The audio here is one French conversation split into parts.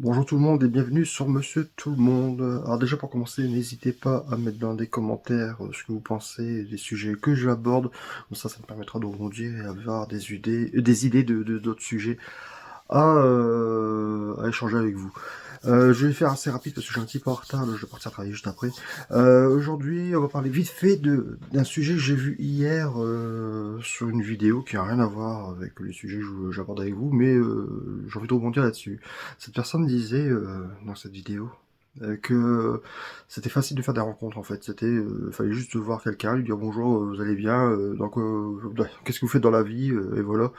Bonjour tout le monde et bienvenue sur Monsieur Tout le Monde. Alors déjà pour commencer, n'hésitez pas à mettre dans les commentaires ce que vous pensez des sujets que j'aborde. Comme ça me permettra de rebondir et avoir des idées de d'autres sujets à échanger avec vous. Je vais faire assez rapide parce que je suis un petit peu en retard, là, je vais partir travailler juste après. Aujourd'hui, on va parler vite fait d'un sujet que j'ai vu hier sur une vidéo qui n'a rien à voir avec les sujets que j'aborde avec vous, mais j'ai envie de rebondir là-dessus. Cette personne disait dans cette vidéo que c'était facile de faire des rencontres en fait. Fallait juste voir quelqu'un, lui dire bonjour, vous allez bien, qu'est-ce que vous faites dans la vie, et voilà.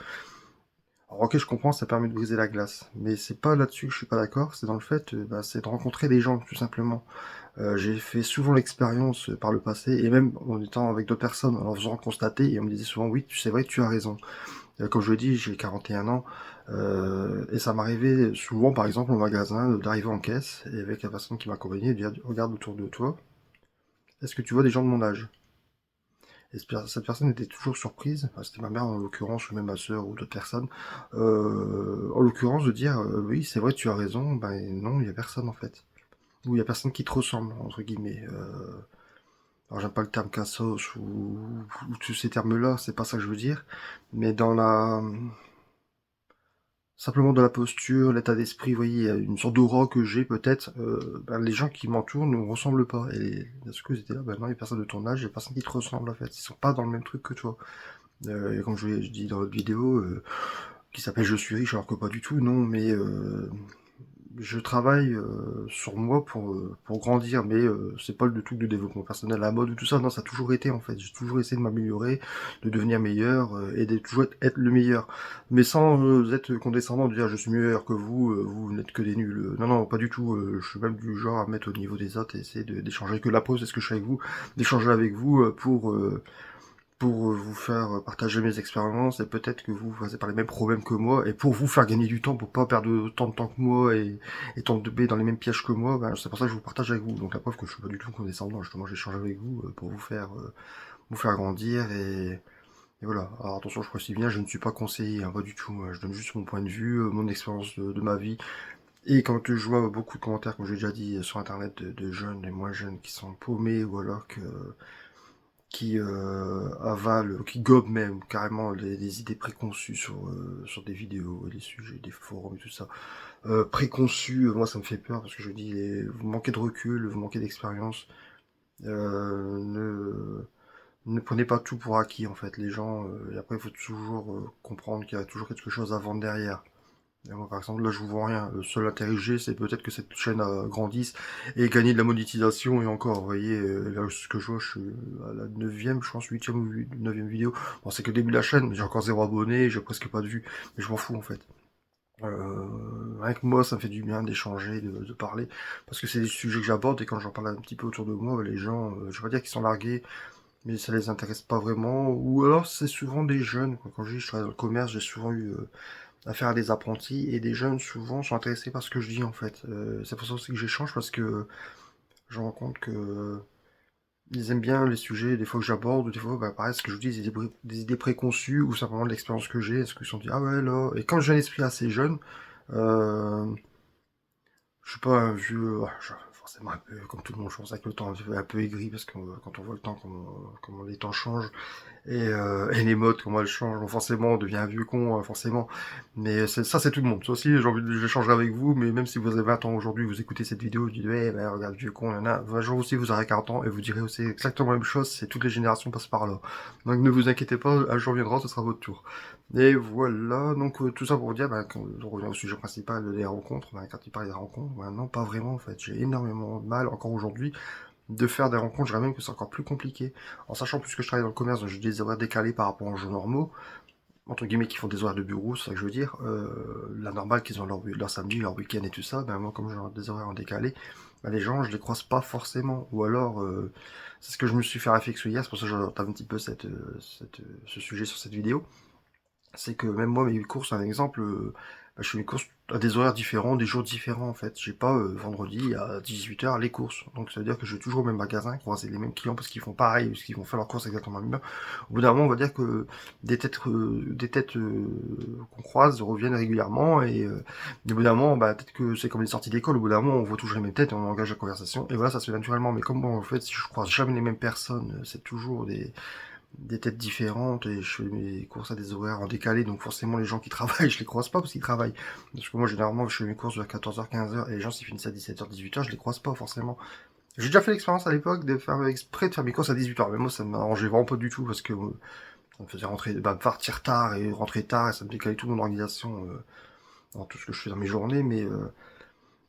Alors, ok, je comprends, ça permet de briser la glace, mais c'est pas là-dessus que je suis pas d'accord, c'est dans le fait, c'est de rencontrer des gens, tout simplement. J'ai fait souvent l'expérience par le passé, et même en étant avec d'autres personnes, en leur faisant constater, et on me disait souvent, oui, c'est vrai, tu as raison. Comme je le dis, j'ai 41 ans, et ça m'arrivait souvent, par exemple, au magasin, d'arriver en caisse, et avec la personne qui m'accompagnait, de dire, regarde autour de toi, est-ce que tu vois des gens de mon âge? Et cette personne était toujours surprise, enfin, c'était ma mère en l'occurrence, ou même ma soeur ou d'autres personnes, en l'occurrence de dire oui c'est vrai tu as raison, ben non il y a personne en fait. Ou il y a personne qui te ressemble, entre guillemets. Alors j'aime pas le terme cassos ou tous ces termes-là, c'est pas ça que je veux dire, mais simplement dans la posture, l'état d'esprit, vous voyez, il y a une sorte d'aura que j'ai peut-être, ben, les gens qui m'entourent ne me ressemblent pas. Et ce que j'étais là, ben non, il y a personne de ton âge, il y a personne qui te ressemble en fait, ils sont pas dans le même truc que toi. Et comme je dis dans l'autre vidéo, qui s'appelle Je suis riche, alors que pas du tout, non, mais je travaille sur moi pour grandir, mais c'est pas le truc de développement personnel à la mode ou tout ça, non, ça a toujours été en fait. J'ai toujours essayé de m'améliorer, de devenir meilleur et de toujours être le meilleur. Mais sans être condescendant, de dire je suis meilleur que vous, vous n'êtes que des nuls. Non, non, pas du tout. Je suis même du genre à me mettre au niveau des autres et essayer d'échanger que la pause, c'est ce que je fais avec vous, d'échanger avec vous pour vous faire partager mes expériences et peut-être que vous passez par les mêmes problèmes que moi et pour vous faire gagner du temps pour pas perdre autant de temps que moi et tomber dans les mêmes pièges que moi, ben, c'est pour ça que je vous partage avec vous. Donc la preuve que je suis pas du tout condescendant, justement j'échange avec vous pour vous faire grandir et voilà. Alors attention, je précise bien, je ne suis pas conseiller, hein, pas du tout. Je donne juste mon point de vue, mon expérience de ma vie. Et quand je vois beaucoup de commentaires, comme j'ai déjà dit, sur internet de jeunes et moins jeunes qui sont paumés ou alors qui avalent, qui gobent même carrément des idées préconçues sur des vidéos, des sujets, des forums et tout ça. Préconçues, moi ça me fait peur parce que je dis, vous manquez de recul, vous manquez d'expérience. Ne prenez pas tout pour acquis en fait. Les gens, et après il faut toujours comprendre qu'il y a toujours quelque chose à vendre derrière. Et moi, par exemple, là, je vous vois rien. Le seul intérêt que j'ai, c'est peut-être que cette chaîne grandisse et gagner de la monétisation et encore, vous voyez, là, ce que je vois, je suis à la neuvième, je pense, huitième ou neuvième vidéo. Bon, c'est que le début de la chaîne, mais j'ai encore zéro abonné, j'ai presque pas de vues, mais je m'en fous, en fait. Avec moi, ça me fait du bien d'échanger, de parler, parce que c'est des sujets que j'aborde et quand j'en parle un petit peu autour de moi, les gens, je vais pas dire qu'ils sont largués, mais ça les intéresse pas vraiment, ou alors c'est souvent des jeunes, quoi. Quand je dis je travaille dans le commerce, j'ai souvent eu à faire des apprentis et des jeunes souvent sont intéressés par ce que je dis en fait. C'est pour ça aussi que j'échange parce que je me rends compte que ils aiment bien les sujets des fois que j'aborde ou des fois pareil ce que je vous dis des idées préconçues ou simplement de l'expérience que j'ai. Est-ce qu'ils se sont dit ah ouais là et quand j'ai un esprit assez jeune euh, je suis pas un vieux, forcément un peu comme tout le monde, je pense avec le temps un peu aigri parce que quand on voit le temps, comment les temps changent, et les modes, comment elles changent. Donc forcément, on devient un vieux con, forcément. Mais ça, c'est tout le monde. Ça aussi, j'ai envie j'échangerai avec vous, mais même si vous avez 20 ans aujourd'hui, vous écoutez cette vidéo, vous dites, ouais, ben, regarde, vieux con, un jour aussi, vous aurez 40 ans, et vous direz aussi exactement la même chose, c'est toutes les générations passent par là. Donc ne vous inquiétez pas, un jour viendra, ce sera votre tour. Et voilà, donc tout ça pour vous dire, quand on revient au sujet principal des rencontres, quand il parle des rencontres, non, pas vraiment en fait. J'ai énormément de mal, encore aujourd'hui, de faire des rencontres, je dirais même que c'est encore plus compliqué. En sachant plus que je travaille dans le commerce, donc j'ai des horaires décalés par rapport aux jours normaux, entre guillemets qui font des horaires de bureau, c'est ça que je veux dire. La normale qu'ils ont leur samedi, leur week-end et tout ça, ben moi comme j'ai des horaires en décalé, ben les gens je les croise pas forcément. Ou alors, c'est ce que je me suis fait réflexion hier, c'est pour ça que j'entame un petit peu ce sujet sur cette vidéo. C'est que même moi mes courses, un exemple, bah, je fais mes courses à des horaires différents, des jours différents en fait. J'ai pas vendredi à 18h les courses. Donc ça veut dire que je vais toujours au même magasin, croiser les mêmes clients parce qu'ils font pareil, parce qu'ils vont faire leurs courses exactement à la même heure. Au bout d'un moment, on va dire que des têtes qu'on croise reviennent régulièrement et au bout d'un moment, bah, peut-être que c'est comme les sorties d'école, au bout d'un moment, on voit toujours les mêmes têtes et on engage la conversation. Et voilà, ça se fait naturellement. Mais comme moi, en fait, si je croise jamais les mêmes personnes, c'est toujours des têtes différentes et je fais mes courses à des horaires en décalé, donc forcément les gens qui travaillent, je les croise pas parce qu'ils travaillent. Parce que moi généralement je fais mes courses vers 14h, 15h et les gens s'ils finissent à 17h, 18h, je les croise pas forcément. J'ai déjà fait l'expérience à l'époque de faire exprès de faire mes courses à 18h, mais moi ça m'arrangeait vraiment pas du tout parce que ça me faisait rentrer, bah, partir tard et rentrer tard et ça me décalait tout mon organisation dans tout ce que je fais dans mes journées, mais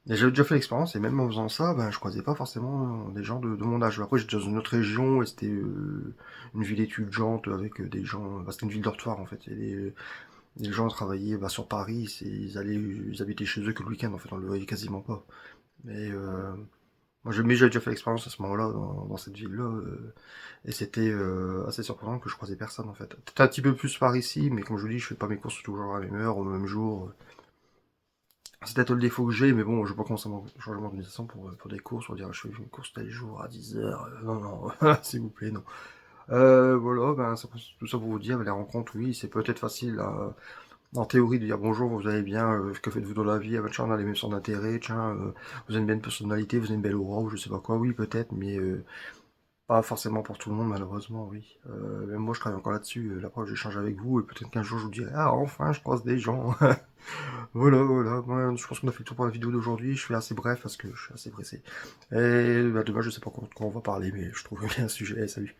j'avais déjà fait l'expérience et même en faisant ça, ben, je croisais pas forcément des gens de mon âge. Après, j'étais dans une autre région et c'était une ville étudiante avec des gens. Bah, c'était une ville dortoir en fait. Et les gens travaillaient bah, sur Paris, ils habitaient chez eux que le week-end en fait, on le voyait quasiment pas. Mais moi, j'avais déjà fait l'expérience à ce moment-là dans cette ville-là et c'était assez surprenant que je croisais personne en fait. Peut-être un petit peu plus par ici, mais comme je vous dis, je fais pas mes courses toujours à la même heure, au même jour. C'est peut-être le défaut que j'ai, mais bon, je vais pas commencer mon changement d'organisation pour des courses, pour dire je fais une course tel jour à 10h. Non, non, s'il vous plaît, non. Voilà, ben, tout ça pour vous dire, les rencontres, oui, c'est peut-être facile en théorie de dire bonjour, vous allez bien, que faites-vous dans la vie, ah, ben, tiens, on a les mêmes centres d'intérêt, tiens, vous avez une belle personnalité, vous avez une belle aura, ou je sais pas quoi, oui, peut-être, mais pas forcément pour tout le monde, malheureusement, oui. Même moi, je travaille encore là-dessus, la preuve, j'échange avec vous, et peut-être qu'un jour, je vous dirai, ah, enfin, je croise des gens. Voilà, voilà. Moi, je pense qu'on a fait le tour pour la vidéo d'aujourd'hui. Je fais assez bref parce que je suis assez pressé. Et bah, demain, je sais pas quand on va parler, mais je trouve bien un sujet. Salut.